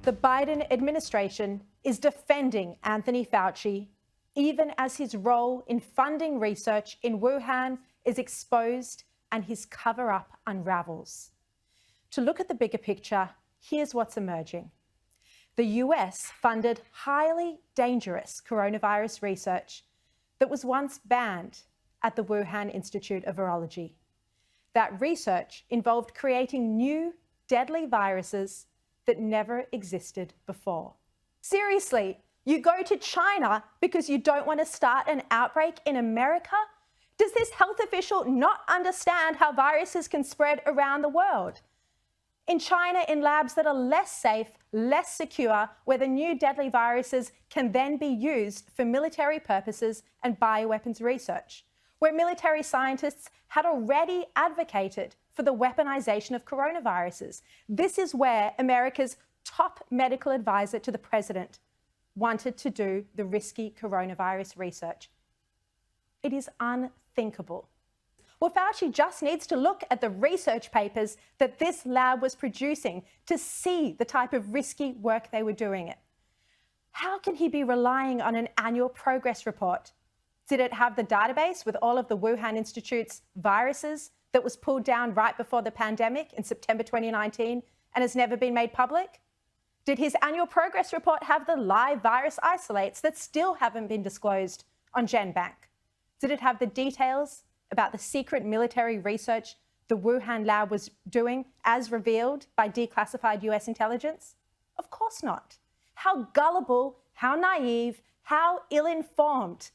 The Biden administration is defending Anthony Fauci, even as his role in funding research in Wuhan is exposed and his cover-up unravels. To look at the bigger picture, here's what's emerging. The US funded highly dangerous coronavirus research that was once banned at the Wuhan Institute of Virology. That research involved creating new deadly viruses that never existed before. Seriously, you go to China because you don't want to start an outbreak in America? Does this health official not understand how viruses can spread around the world? In China, in labs that are less safe, less secure, where the new deadly viruses can then be used for military purposes and bioweapons research, where military scientists had already advocated for the weaponization of coronaviruses. This is where America's top medical advisor to the president wanted to do the risky coronavirus research. It is unthinkable. Well, Fauci just needs to look at the research papers that this lab was producing to see the type of risky work they were doing it. How can he be relying on an annual progress report? Did it have the database with all of the Wuhan Institute's viruses that was pulled down right before the pandemic in September 2019 and has never been made public? Did his annual progress report have the live virus isolates that still haven't been disclosed on GenBank? Did it have the details about the secret military research the Wuhan lab was doing as revealed by declassified US intelligence? Of course not. How gullible, how naive, how ill-informed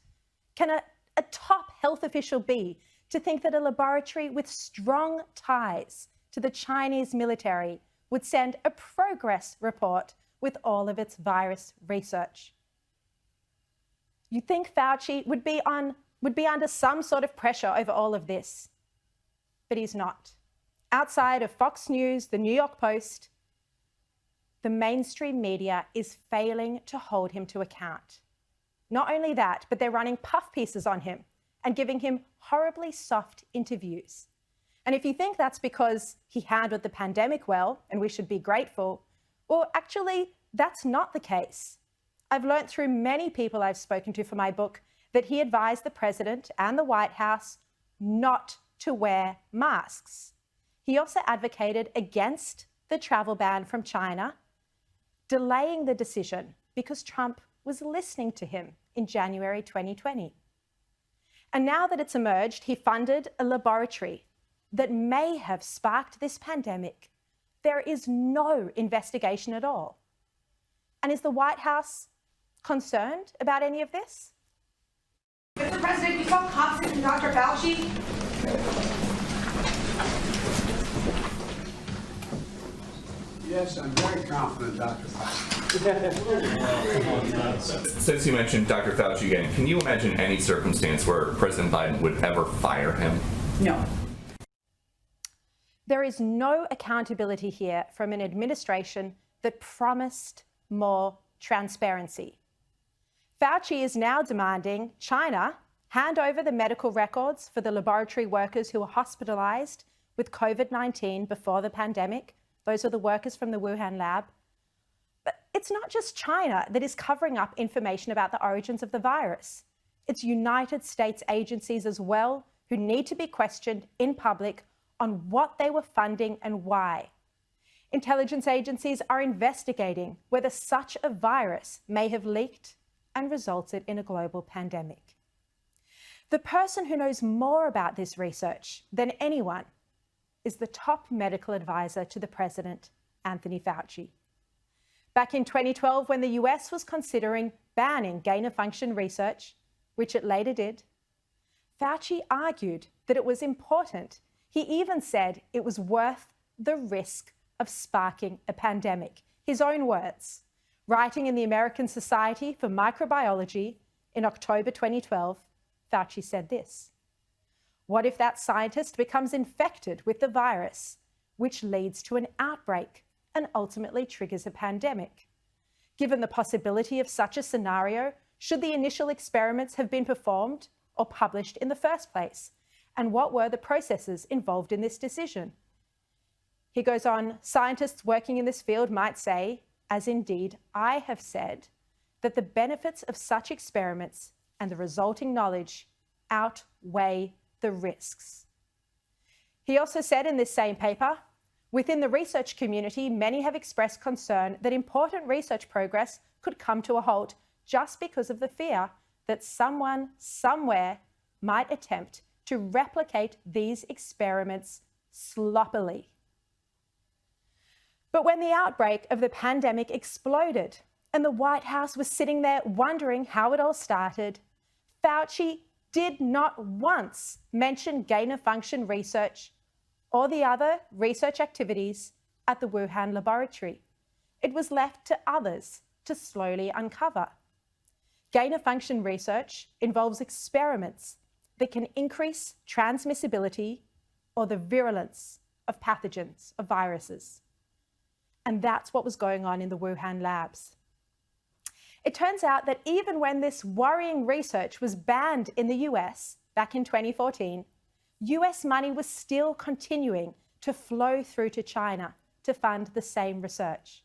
can a top health official be to think that a laboratory with strong ties to the Chinese military would send a progress report with all of its virus research? You'd think Fauci would be under some sort of pressure over all of this, but he's not. Outside of Fox News, the New York Post, the mainstream media is failing to hold him to account. Not only that, but they're running puff pieces on him and giving him horribly soft interviews. And if you think that's because he handled the pandemic well, and we should be grateful, well, actually, that's not the case. I've learned through many people I've spoken to for my book that he advised the president and the White House not to wear masks. He also advocated against the travel ban from China, delaying the decision because Trump was listening to him in January 2020. And now that it's emerged, he funded a laboratory that may have sparked this pandemic. There is no investigation at all. And is the White House concerned about any of this? Mr. President, you saw confidence in Dr. Fauci? Yes, I'm very confident, Dr. Fauci. Since you mentioned Dr. Fauci again, can you imagine any circumstance where President Biden would ever fire him? No. There is no accountability here from an administration that promised more transparency. Fauci is now demanding China hand over the medical records for the laboratory workers who were hospitalized with COVID-19 before the pandemic. Those are the workers from the Wuhan lab. But it's not just China that is covering up information about the origins of the virus. It's United States agencies as well who need to be questioned in public on what they were funding and why. Intelligence agencies are investigating whether such a virus may have leaked and resulted in a global pandemic. The person who knows more about this research than anyone is the top medical advisor to the president, Anthony Fauci. Back in 2012, when the US was considering banning gain-of-function research, which it later did, Fauci argued that it was important. He even said it was worth the risk of sparking a pandemic. His own words. Writing in the American Society for Microbiology in October 2012, Fauci said this: "What if that scientist becomes infected with the virus, which leads to an outbreak and ultimately triggers a pandemic? Given the possibility of such a scenario, should the initial experiments have been performed or published in the first place? And what were the processes involved in this decision?" He goes on, "Scientists working in this field might say, as indeed I have said, that the benefits of such experiments and the resulting knowledge outweigh the risks. He also said in this same paper, within the research community, many have expressed concern that important research progress could come to a halt just because of the fear that someone somewhere might attempt to replicate these experiments sloppily. But when the outbreak of the pandemic exploded and the White House was sitting there wondering how it all started, Fauci did not once mention gain-of-function research or the other research activities at the Wuhan laboratory. It was left to others to slowly uncover. Gain-of-function research involves experiments that can increase transmissibility or the virulence of pathogens, of viruses. And that's what was going on in the Wuhan labs. It turns out that even when this worrying research was banned in the US back in 2014, US money was still continuing to flow through to China to fund the same research.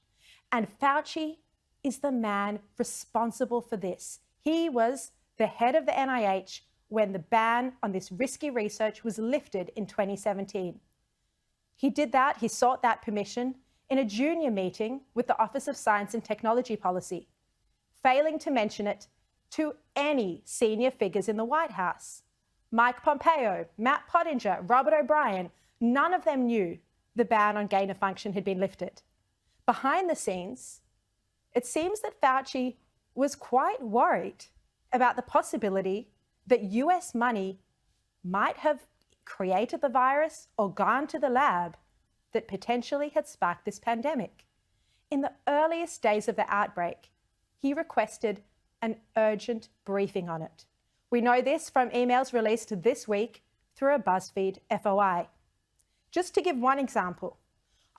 And Fauci is the man responsible for this. He was the head of the NIH when the ban on this risky research was lifted in 2017. He did that, he sought that permission in a junior meeting with the Office of Science and Technology Policy, failing to mention it to any senior figures in the White House. Mike Pompeo, Matt Pottinger, Robert O'Brien, none of them knew the ban on gain of function had been lifted. Behind the scenes, it seems that Fauci was quite worried about the possibility that US money might have created the virus or gone to the lab that potentially had sparked this pandemic. In the earliest days of the outbreak, he requested an urgent briefing on it. We know this from emails released this week through a BuzzFeed FOI. Just to give one example,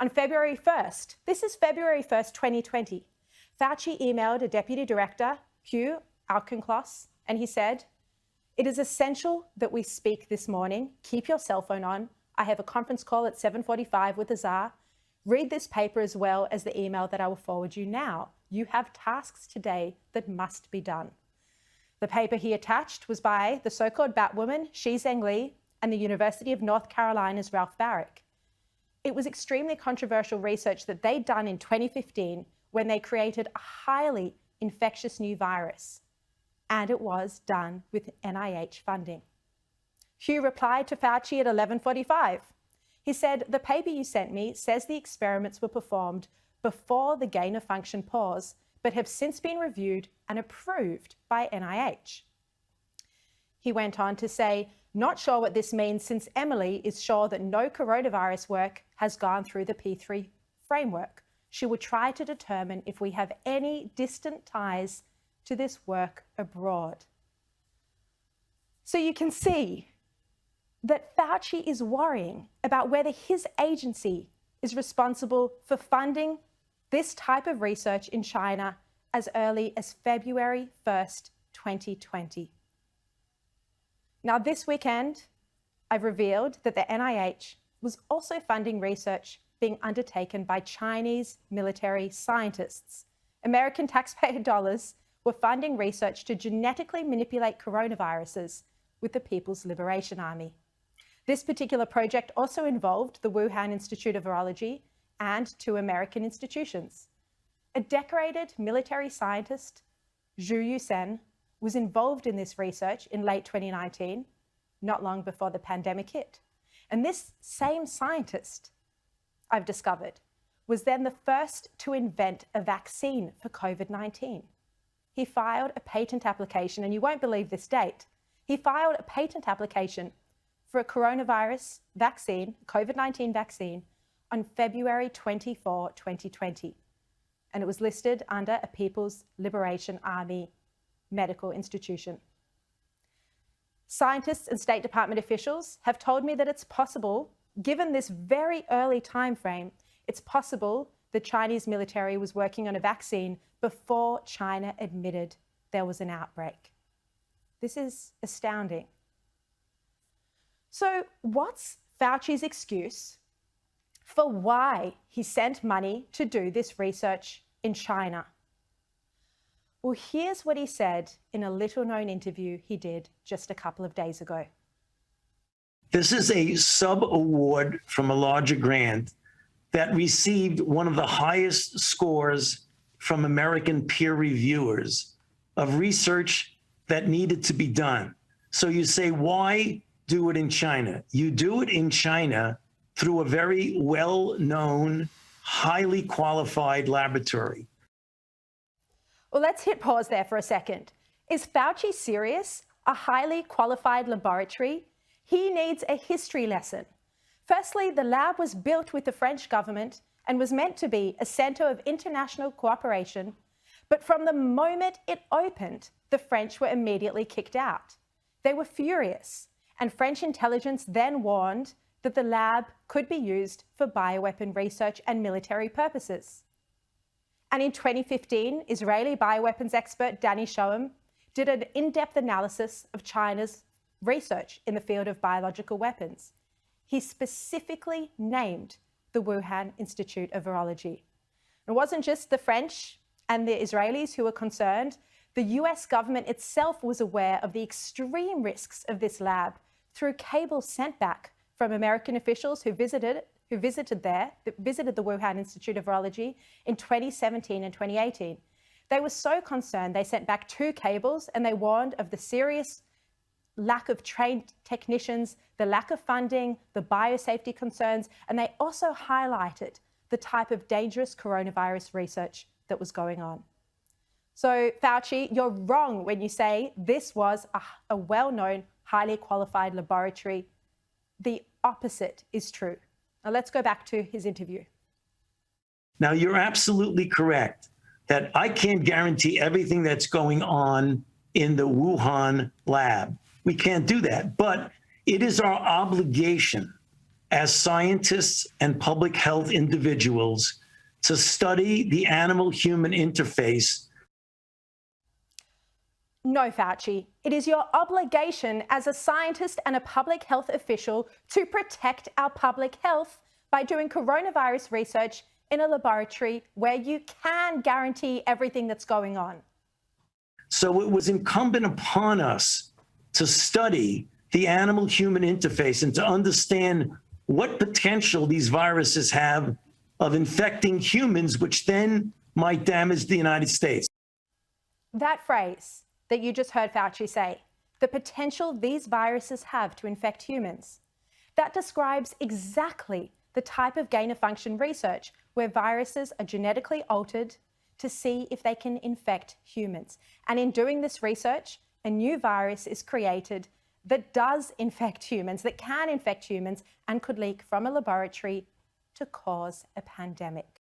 on February 1st, this is February 1st, 2020, Fauci emailed a deputy director, Hugh Auchincloss, and he said, "It is essential that we speak this morning. Keep your cell phone on. I have a conference call at 7:45 with the Tsar. Read this paper as well as the email that I will forward you now. You have tasks today that must be done." The paper he attached was by the so-called Batwoman, Shi Zhengli, and the University of North Carolina's Ralph Barrick. It was extremely controversial research that they'd done in 2015 when they created a highly infectious new virus. And it was done with NIH funding. Hugh replied to Fauci at 11:45. He said, "The paper you sent me says the experiments were performed before the gain-of-function pause, but have since been reviewed and approved by NIH. He went on to say, "Not sure what this means since Emily is sure that no coronavirus work has gone through the P3 framework. She will try to determine if we have any distant ties to this work abroad." So you can see that Fauci is worrying about whether his agency is responsible for funding this type of research in China as early as February 1st, 2020. Now, this weekend, I've revealed that the NIH was also funding research being undertaken by Chinese military scientists. American taxpayer dollars were funding research to genetically manipulate coronaviruses with the People's Liberation Army. This particular project also involved the Wuhan Institute of Virology and 2 American institutions. A decorated military scientist, Zhu Yusen, was involved in this research in late 2019, not long before the pandemic hit. And this same scientist, I've discovered, was then the first to invent a vaccine for COVID-19. He filed a patent application, and you won't believe this date. He filed a patent application for a coronavirus vaccine, COVID-19 vaccine, on February 24, 2020. And it was listed under a People's Liberation Army medical institution. Scientists and State Department officials have told me that it's possible, given this very early time frame, it's possible the Chinese military was working on a vaccine before China admitted there was an outbreak. This is astounding. So what's Fauci's excuse for why he sent money to do this research in China. Well, here's what he said in a little-known interview he did just a couple of days ago. This is a sub-award from a larger grant that received one of the highest scores from American peer reviewers of research that needed to be done. So you say, why do it in China? You do it in China through a very well-known, highly qualified laboratory. Well, let's hit pause there for a second. Is Fauci serious? A highly qualified laboratory? He needs a history lesson. Firstly, the lab was built with the French government and was meant to be a centre of international cooperation. But from the moment it opened, the French were immediately kicked out. They were furious, and French intelligence then warned that the lab could be used for bioweapon research and military purposes. And in 2015, Israeli bioweapons expert Danny Shoham did an in-depth analysis of China's research in the field of biological weapons. He specifically named the Wuhan Institute of Virology. It wasn't just the French and the Israelis who were concerned. The US government itself was aware of the extreme risks of this lab through cables sent back from American officials who visited the Wuhan Institute of Virology in 2017 and 2018. They were so concerned, they sent back 2 cables and they warned of the serious lack of trained technicians, the lack of funding, the biosafety concerns, and they also highlighted the type of dangerous coronavirus research that was going on. So, Fauci, you're wrong when you say this was a well-known, highly qualified laboratory. The opposite is true. Now, let's go back to his interview. Now, you're absolutely correct that I can't guarantee everything that's going on in the Wuhan lab. We can't do that, but it is our obligation as scientists and public health individuals to study the animal-human interface. No, Fauci, it is your obligation as a scientist and a public health official to protect our public health by doing coronavirus research in a laboratory where you can guarantee everything that's going on. So it was incumbent upon us to study the animal-human interface and to understand what potential these viruses have of infecting humans, which then might damage the United States. That phrase that you just heard Fauci say, the potential these viruses have to infect humans, that describes exactly the type of gain-of-function research where viruses are genetically altered to see if they can infect humans. And in doing this research, a new virus is created that does infect humans, that can infect humans and could leak from a laboratory to cause a pandemic.